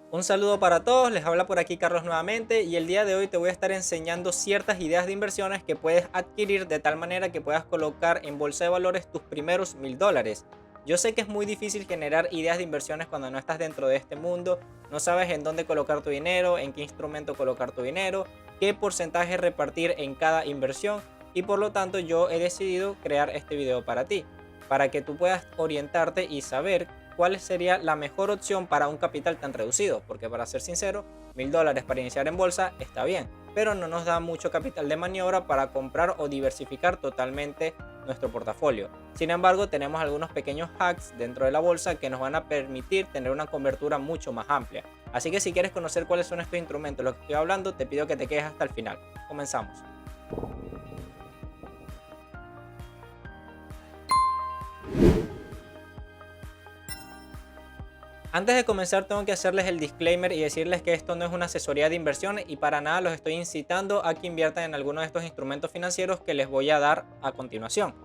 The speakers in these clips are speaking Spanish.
Un saludo para todos, les habla por aquí Carlos nuevamente y el día de hoy te voy a estar enseñando ciertas ideas de inversiones que puedes adquirir de tal manera que puedas colocar en bolsa de valores tus primeros $1000. Yo sé que es muy difícil generar ideas de inversiones cuando no estás dentro de este mundo, no sabes en dónde colocar tu dinero, en qué instrumento colocar tu dinero, qué porcentaje repartir en cada inversión y por lo tanto yo he decidido crear este video para ti, para que tú puedas orientarte y saber cuál sería la mejor opción para un capital tan reducido, porque para ser sincero, $1000 para iniciar en bolsa está bien, pero no nos da mucho capital de maniobra para comprar o diversificar totalmente nuestro portafolio. Sin embargo, tenemos algunos pequeños hacks dentro de la bolsa que nos van a permitir tener una cobertura mucho más amplia. Así que si quieres conocer cuáles son estos instrumentos, lo que estoy hablando, te pido que te quedes hasta el final. Comenzamos. Antes de comenzar tengo que hacerles el disclaimer y decirles que esto no es una asesoría de inversiones y para nada los estoy incitando a que inviertan en alguno de estos instrumentos financieros que les voy a dar a continuación.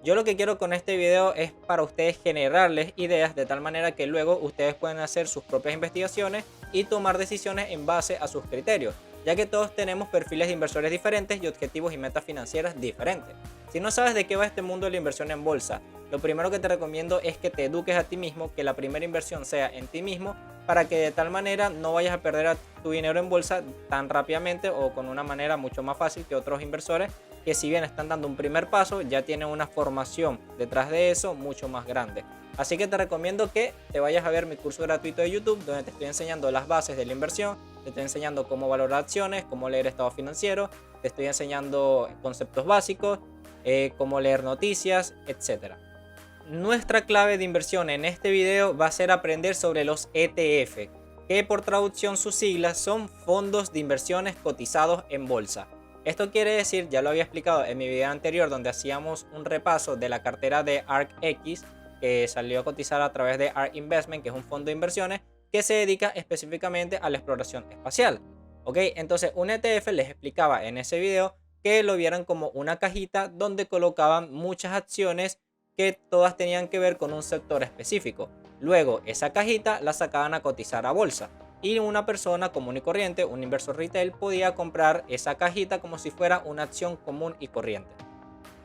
Yo lo que quiero con este video es para ustedes generarles ideas de tal manera que luego ustedes puedan hacer sus propias investigaciones y tomar decisiones en base a sus criterios, ya que todos tenemos perfiles de inversores diferentes y objetivos y metas financieras diferentes. Si no sabes de qué va este mundo de la inversión en bolsa, lo primero que te recomiendo es que te eduques a ti mismo, que la primera inversión sea en ti mismo, para que de tal manera no vayas a perder tu dinero en bolsa tan rápidamente o con una manera mucho más fácil que otros inversores que si bien están dando un primer paso, ya tienen una formación detrás de eso mucho más grande. Así que te recomiendo que te vayas a ver mi curso gratuito de YouTube, donde te estoy enseñando las bases de la inversión, te estoy enseñando cómo valorar acciones, cómo leer estado financiero, te estoy enseñando conceptos básicos, cómo leer noticias, etc. Nuestra clave de inversión en este video va a ser aprender sobre los ETF, que por traducción sus siglas son fondos de inversiones cotizados en bolsa. Esto quiere decir, ya lo había explicado en mi video anterior donde hacíamos un repaso de la cartera de ARKX, que salió a cotizar a través de ARK Investment, que es un fondo de inversiones que se dedica específicamente a la exploración espacial. Ok, entonces un ETF les explicaba en ese video que lo vieran como una cajita donde colocaban muchas acciones que todas tenían que ver con un sector específico. Luego esa cajita la sacaban a cotizar a bolsa y una persona común y corriente, un inversor retail, podía comprar esa cajita como si fuera una acción común y corriente.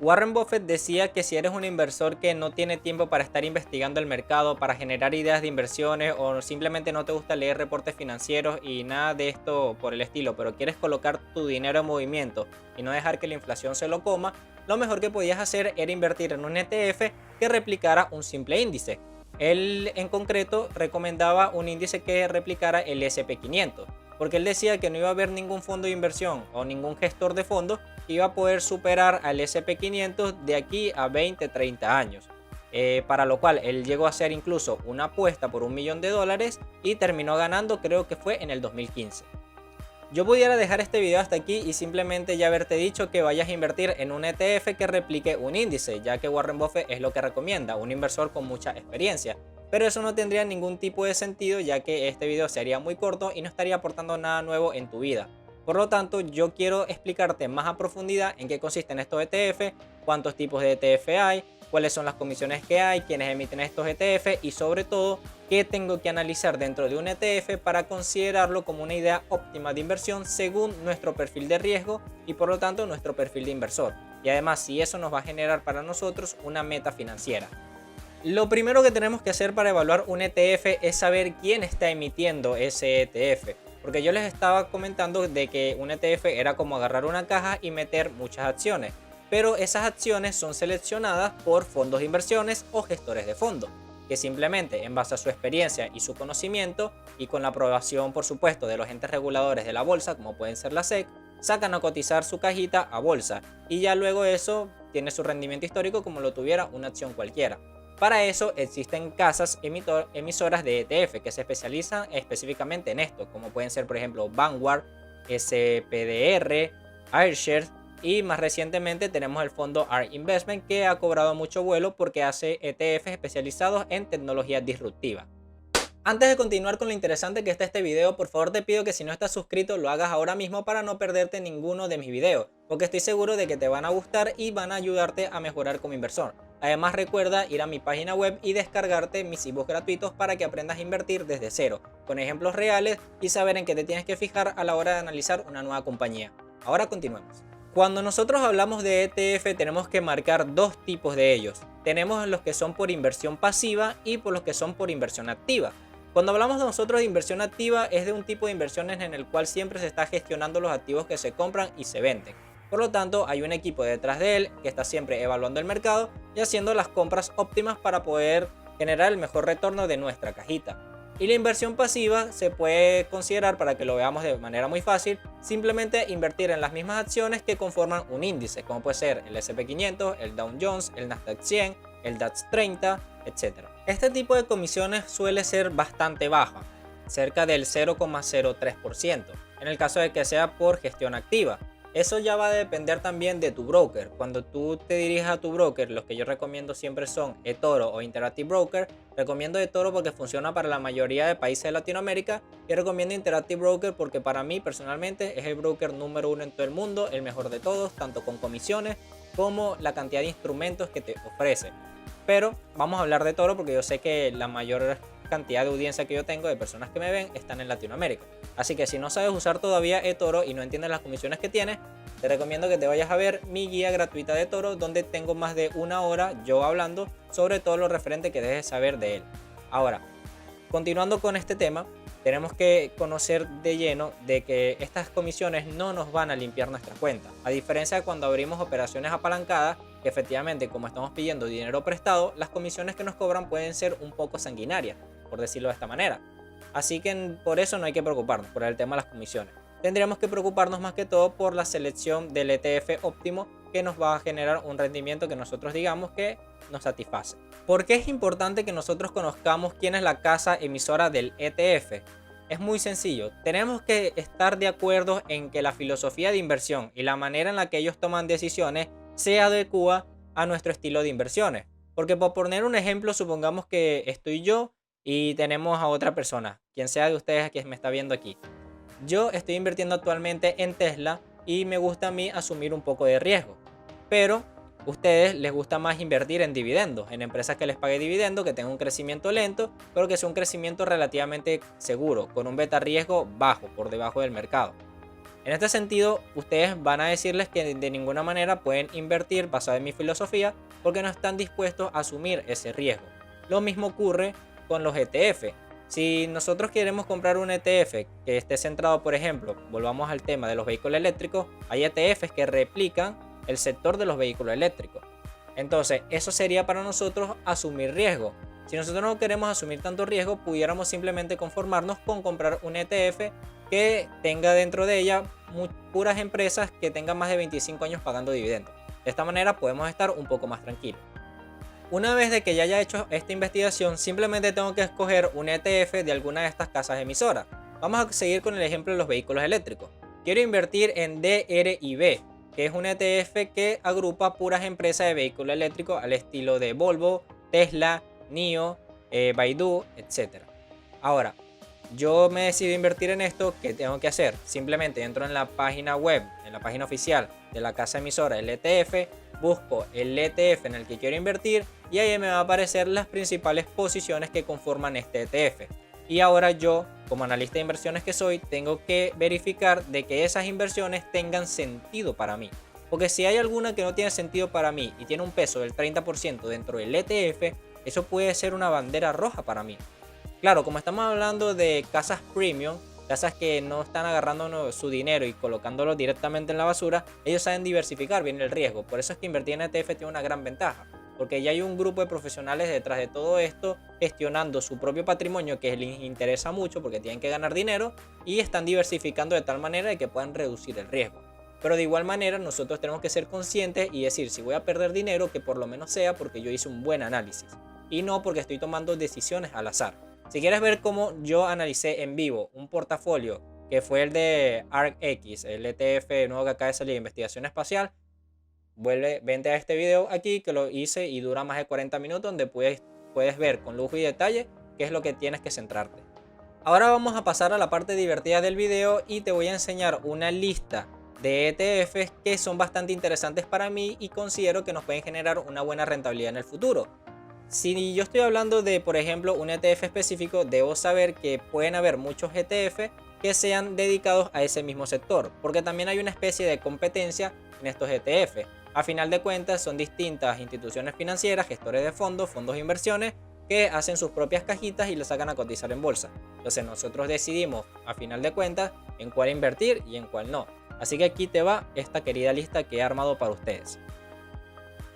Warren Buffett decía que si eres un inversor que no tiene tiempo para estar investigando el mercado, para generar ideas de inversiones o simplemente no te gusta leer reportes financieros y nada de esto por el estilo, pero quieres colocar tu dinero en movimiento y no dejar que la inflación se lo coma, lo mejor que podías hacer era invertir en un ETF que replicara un simple índice. Él en concreto recomendaba un índice que replicara el SP500, porque él decía que no iba a haber ningún fondo de inversión o ningún gestor de fondos que iba a poder superar al SP500 de aquí a 20-30 años. Para lo cual él llegó a hacer incluso una apuesta por $1 millón y terminó ganando, creo que fue en el 2015. Yo pudiera dejar este video hasta aquí y simplemente ya haberte dicho que vayas a invertir en un ETF que replique un índice, ya que Warren Buffett es lo que recomienda, un inversor con mucha experiencia. Pero eso no tendría ningún tipo de sentido, ya que este video sería muy corto y no estaría aportando nada nuevo en tu vida. Por lo tanto, yo quiero explicarte más a profundidad en qué consisten estos ETF, cuántos tipos de ETF hay, cuáles son las comisiones que hay, quiénes emiten estos ETF y sobre todo qué tengo que analizar dentro de un ETF para considerarlo como una idea óptima de inversión según nuestro perfil de riesgo y por lo tanto nuestro perfil de inversor. Y además si eso nos va a generar para nosotros una meta financiera. Lo primero que tenemos que hacer para evaluar un ETF es saber quién está emitiendo ese ETF. Porque yo les estaba comentando de que un ETF era como agarrar una caja y meter muchas acciones. Pero esas acciones son seleccionadas por fondos de inversiones o gestores de fondos, que simplemente en base a su experiencia y su conocimiento y con la aprobación por supuesto de los entes reguladores de la bolsa como pueden ser la SEC, sacan a cotizar su cajita a bolsa y ya luego eso tiene su rendimiento histórico como lo tuviera una acción cualquiera. Para eso existen casas emisoras de ETF que se especializan específicamente en esto, como pueden ser por ejemplo Vanguard, SPDR, iShares y más recientemente tenemos el fondo ARK Investment que ha cobrado mucho vuelo porque hace ETFs especializados en tecnología disruptiva. Antes de continuar con lo interesante que está este video, por favor te pido que si no estás suscrito lo hagas ahora mismo para no perderte ninguno de mis videos, porque estoy seguro de que te van a gustar y van a ayudarte a mejorar como inversor. Además recuerda ir a mi página web y descargarte mis ebooks gratuitos para que aprendas a invertir desde cero, con ejemplos reales y saber en qué te tienes que fijar a la hora de analizar una nueva compañía. Ahora continuemos. Cuando nosotros hablamos de ETF tenemos que marcar dos tipos de ellos. Tenemos los que son por inversión pasiva y por los que son por inversión activa. Cuando hablamos de nosotros de inversión activa es de un tipo de inversiones en el cual siempre se está gestionando los activos que se compran y se venden. Por lo tanto, hay un equipo detrás de él que está siempre evaluando el mercado y haciendo las compras óptimas para poder generar el mejor retorno de nuestra cajita. Y la inversión pasiva se puede considerar, para que lo veamos de manera muy fácil, simplemente invertir en las mismas acciones que conforman un índice, como puede ser el S&P 500, el Dow Jones, el Nasdaq 100, el DAX 30, etc. Este tipo de comisiones suele ser bastante baja, cerca del 0,03%, en el caso de que sea por gestión activa. Eso ya va a depender también de tu broker. Cuando tú te dirijas a tu broker, los que yo recomiendo siempre son eToro o Interactive Broker. Recomiendo eToro porque funciona para la mayoría de países de Latinoamérica y recomiendo Interactive Broker porque para mí personalmente es el broker número uno en todo el mundo, el mejor de todos, tanto con comisiones como la cantidad de instrumentos que te ofrece. Pero vamos a hablar de eToro porque yo sé que la mayor cantidad de audiencia que yo tengo de personas que me ven están en Latinoamérica. Así que si no sabes usar todavía eToro y no entiendes las comisiones que tiene, te recomiendo que te vayas a ver mi guía gratuita de eToro, donde tengo más de una hora yo hablando sobre todo lo referente que debes saber de él. Ahora, continuando con este tema, tenemos que conocer de lleno de que estas comisiones no nos van a limpiar nuestra cuenta. A diferencia de cuando abrimos operaciones apalancadas, que efectivamente como estamos pidiendo dinero prestado, las comisiones que nos cobran pueden ser un poco sanguinarias, por decirlo de esta manera. Así que por eso no hay que preocuparnos por el tema de las comisiones. Tendríamos que preocuparnos más que todo por la selección del ETF óptimo que nos va a generar un rendimiento que nosotros digamos que nos satisface. ¿Por qué es importante que nosotros conozcamos quién es la casa emisora del ETF? Es muy sencillo, tenemos que estar de acuerdo en que la filosofía de inversión y la manera en la que ellos toman decisiones se adecua a nuestro estilo de inversiones. Porque por poner un ejemplo, supongamos que estoy yo y tenemos a otra persona, quien sea de ustedes que me está viendo aquí. Yo estoy invirtiendo actualmente en Tesla y me gusta a mí asumir un poco de riesgo. Pero a ustedes les gusta más invertir en dividendos, en empresas que les pague dividendo, que tengan un crecimiento lento, pero que sea un crecimiento relativamente seguro, con un beta riesgo bajo, por debajo del mercado. En este sentido, ustedes van a decirles que de ninguna manera pueden invertir basado en mi filosofía porque no están dispuestos a asumir ese riesgo. Lo mismo ocurre con los ETF. Si nosotros queremos comprar un ETF que esté centrado, por ejemplo, volvamos al tema de los vehículos eléctricos, hay ETFs que replican el sector de los vehículos eléctricos. Entonces, eso sería para nosotros asumir riesgo. Si nosotros no queremos asumir tanto riesgo, pudiéramos simplemente conformarnos con comprar un ETF que tenga dentro de ella puras empresas que tengan más de 25 años pagando dividendos. De esta manera podemos estar un poco más tranquilos. Una vez de que ya haya hecho esta investigación, simplemente tengo que escoger un ETF de alguna de estas casas emisoras. Vamos a seguir con el ejemplo de los vehículos eléctricos. Quiero invertir en DRIV, que es un ETF que agrupa puras empresas de vehículos eléctricos al estilo de Volvo, Tesla, NIO, Baidu, etc. Ahora, yo me decido invertir en esto. ¿Qué tengo que hacer? Simplemente entro en la página web, en la página oficial de la casa emisora del ETF, busco el ETF en el que quiero invertir y ahí me va a aparecer las principales posiciones que conforman este ETF. Y ahora yo, como analista de inversiones que soy, tengo que verificar de que esas inversiones tengan sentido para mí. Porque si hay alguna que no tiene sentido para mí y tiene un peso del 30% dentro del ETF, eso puede ser una bandera roja para mí. Claro, como estamos hablando de casas premium, casas que no están agarrando su dinero y colocándolo directamente en la basura, ellos saben diversificar bien el riesgo. Por eso es que invertir en ETF tiene una gran ventaja, porque ya hay un grupo de profesionales detrás de todo esto gestionando su propio patrimonio que les interesa mucho porque tienen que ganar dinero y están diversificando de tal manera de que puedan reducir el riesgo. Pero de igual manera nosotros tenemos que ser conscientes y decir, si voy a perder dinero, que por lo menos sea porque yo hice un buen análisis y no porque estoy tomando decisiones al azar. Si quieres ver cómo yo analicé en vivo un portafolio que fue el de ARKX, el ETF nuevo que acaba de salir de investigación espacial, vente a este video aquí que lo hice y dura más de 40 minutos, donde puedes ver con lujo y detalle qué es lo que tienes que centrarte. Ahora vamos a pasar a la parte divertida del video y te voy a enseñar una lista de ETFs que son bastante interesantes para mí y considero que nos pueden generar una buena rentabilidad en el futuro. Si yo estoy hablando de, por ejemplo, un ETF específico, debo saber que pueden haber muchos ETF que sean dedicados a ese mismo sector, porque también hay una especie de competencia en estos ETF. A final de cuentas, son distintas instituciones financieras, gestores de fondos, fondos de inversiones, que hacen sus propias cajitas y las sacan a cotizar en bolsa. Entonces nosotros decidimos, a final de cuentas, en cuál invertir y en cuál no. Así que aquí te va esta querida lista que he armado para ustedes.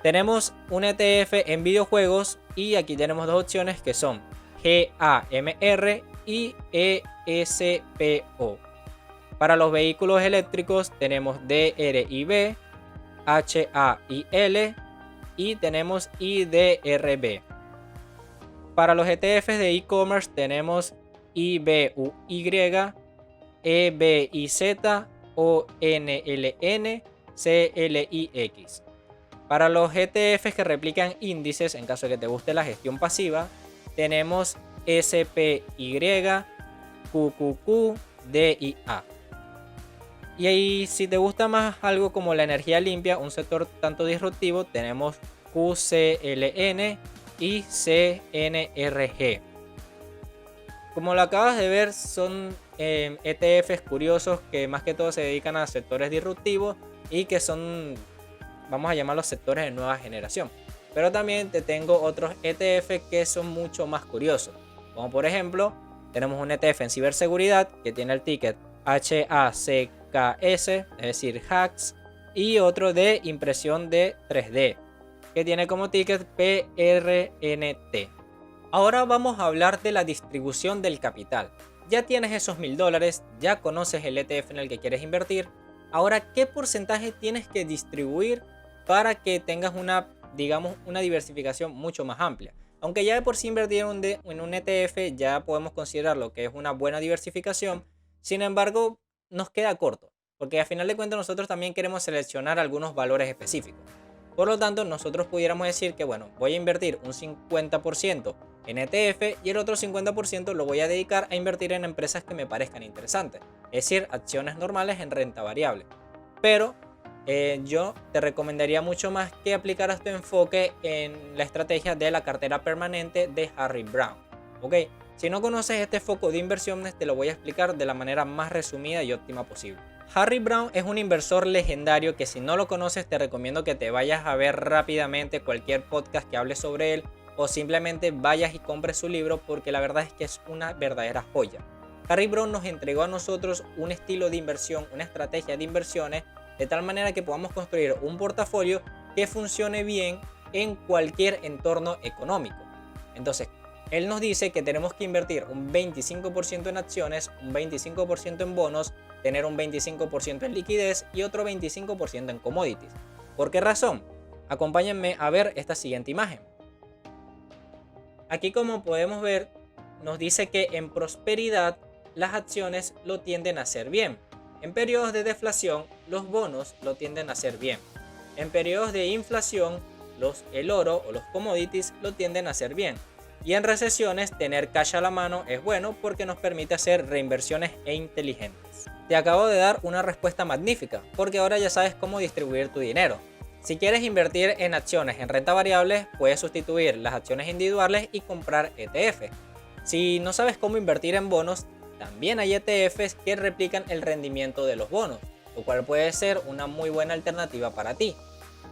Tenemos un ETF en videojuegos y aquí tenemos dos opciones que son GAMR y ESPO. Para los vehículos eléctricos tenemos DRIB, HAIL y tenemos IDRB. Para los ETFs de e-commerce tenemos IBUY, EBIZ, ONLN, CLIX. Para los ETFs que replican índices, en caso de que te guste la gestión pasiva, tenemos SPY, QQQ, DIA. Y ahí, si te gusta más algo como la energía limpia, un sector tanto disruptivo, tenemos QCLN y CNRG. Como lo acabas de ver, son ETFs curiosos que más que todo se dedican a sectores disruptivos y que son, vamos a llamarlos sectores de nueva generación. Pero también te tengo otros ETF que son mucho más curiosos. Como por ejemplo, tenemos un ETF en ciberseguridad que tiene el ticket HACKS, es decir, hacks, y otro de impresión de 3D que tiene como ticket PRNT. Ahora vamos a hablar de la distribución del capital. Ya tienes esos $1000, ya conoces el ETF en el que quieres invertir. Ahora, ¿qué porcentaje tienes que distribuir para que tengas una, digamos, una diversificación mucho más amplia? Aunque ya de por sí invertir en un ETF ya podemos considerar lo que es una buena diversificación, sin embargo, nos queda corto, porque a final de cuentas nosotros también queremos seleccionar algunos valores específicos. Por lo tanto, nosotros pudiéramos decir que, bueno, voy a invertir un 50% en ETF y el otro 50% lo voy a dedicar a invertir en empresas que me parezcan interesantes, es decir, acciones normales en renta variable. Pero yo te recomendaría mucho más que aplicaras tu enfoque en la estrategia de la cartera permanente de Harry Browne. ¿Ok? Si no conoces este foco de inversiones, te lo voy a explicar de la manera más resumida y óptima posible. Harry Browne es un inversor legendario que, si no lo conoces, te recomiendo que te vayas a ver rápidamente cualquier podcast que hable sobre él o simplemente vayas y compres su libro, porque la verdad es que es una verdadera joya. Harry Browne nos entregó a nosotros un estilo de inversión, una estrategia de inversiones, de tal manera que podamos construir un portafolio que funcione bien en cualquier entorno económico. Entonces, él nos dice que tenemos que invertir un 25% en acciones, un 25% en bonos, tener un 25% en liquidez y otro 25% en commodities. ¿Por qué razón? Acompáñenme a ver esta siguiente imagen. Aquí, como podemos ver, nos dice que en prosperidad las acciones lo tienden a hacer bien. En periodos de deflación, los bonos lo tienden a hacer bien. En periodos de inflación, el oro o los commodities lo tienden a hacer bien. Y en recesiones, tener cash a la mano es bueno porque nos permite hacer reinversiones inteligentes. Te acabo de dar una respuesta magnífica, porque ahora ya sabes cómo distribuir tu dinero. Si quieres invertir en acciones en renta variable, puedes sustituir las acciones individuales y comprar ETF. Si no sabes cómo invertir en bonos, también hay ETFs que replican el rendimiento de los bonos, lo cual puede ser una muy buena alternativa para ti.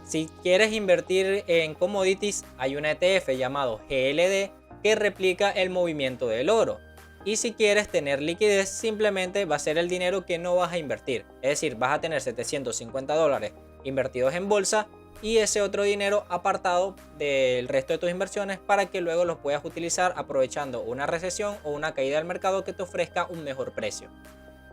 Si quieres invertir en commodities, hay un ETF llamado GLD que replica el movimiento del oro. Y si quieres tener liquidez, simplemente va a ser el dinero que no vas a invertir. Es decir, vas a tener $750 invertidos en bolsa y ese otro dinero apartado del resto de tus inversiones para que luego los puedas utilizar aprovechando una recesión o una caída del mercado que te ofrezca un mejor precio.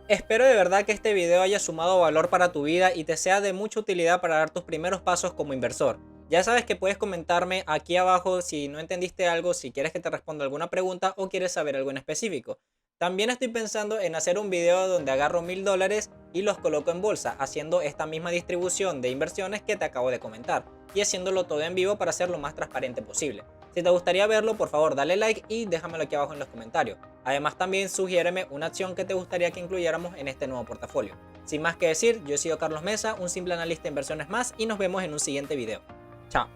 Espero de verdad que este video haya sumado valor para tu vida y te sea de mucha utilidad para dar tus primeros pasos como inversor. Ya sabes que puedes comentarme aquí abajo si no entendiste algo, si quieres que te responda alguna pregunta o quieres saber algo en específico. También estoy pensando en hacer un video donde agarro $1000 y los coloco en bolsa, haciendo esta misma distribución de inversiones que te acabo de comentar y haciéndolo todo en vivo para ser lo más transparente posible. Si te gustaría verlo, por favor dale like y déjamelo aquí abajo en los comentarios. Además, también sugiéreme una acción que te gustaría que incluyéramos en este nuevo portafolio. Sin más que decir, yo he sido Carlos Mesa, un simple analista de inversiones más, y nos vemos en un siguiente video. Chao.